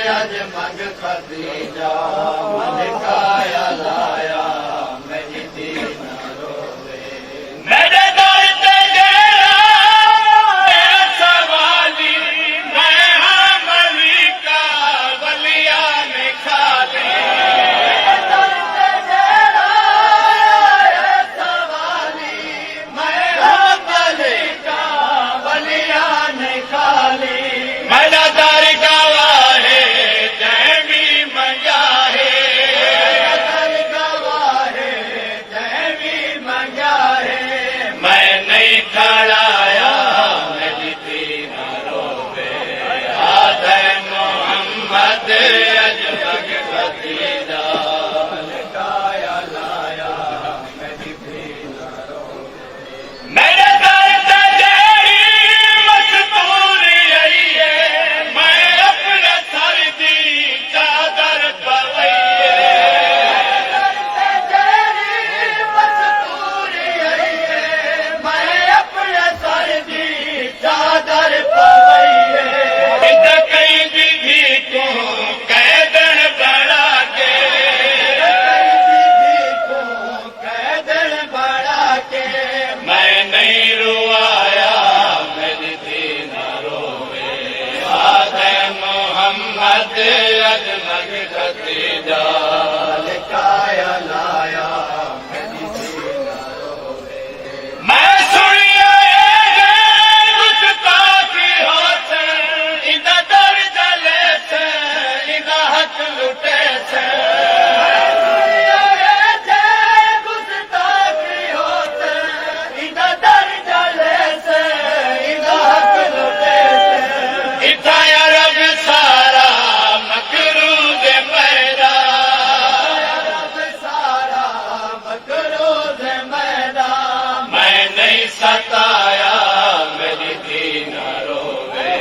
अजमग खदीजा मलिकाया लाया मेरी दी न रोवे। मेरे दर ते जेड़ा सवाली मैं हाँ मलिका वलिया ने खाली। खड़ाया मेरी दीन रोवे आदे मोहम्मद अजमग खदीजा मलिकाया लाया मेरी दीन रोवे। मेरे दर ते जेड़ी मजबूरी आई है मैं अपने सर दी चादर पवैये। चादर पवैये कई दीदी को कैदन बड़ा के कैदन बड़ा के मैं नहीं रुआया मेरी दीन रोवे आदे मोहम्मद अजमग खदीजा मलिकाया लाया मेरी दीन रोवे। मैं लुटे से गुस्ताखी होते इधर दर जले से इधर हक लुटे से इधर अरब सारा मकरूज मैदा अरब सारा मकरूज मैदा मैं नहीं सताया मेरी दीन रोवे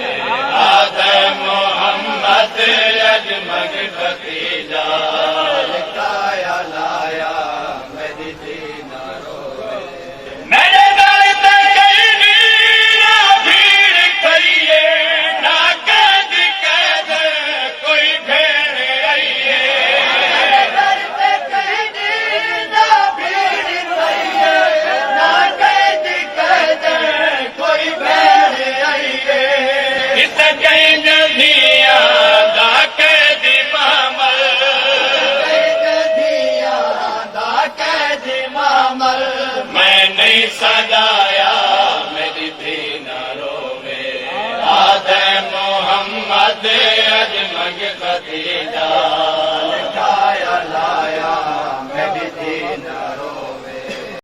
आदे मोहम्मद अजमग खदीजा मलिकाया लाया मेरी दीन रोवे। मेरे दर ते कहीं ना भीड़ करिए ना कैद कैद कोई भेड़ आइए। मेरे दर ते कहीं ना भीड़ करिए ना कैद कैद कोई भेड़ आइए। इस कहीं नदिया मैं नहीं सजाया मेरी दीन रोवे आदे मोहम्मद अजमग खदीजा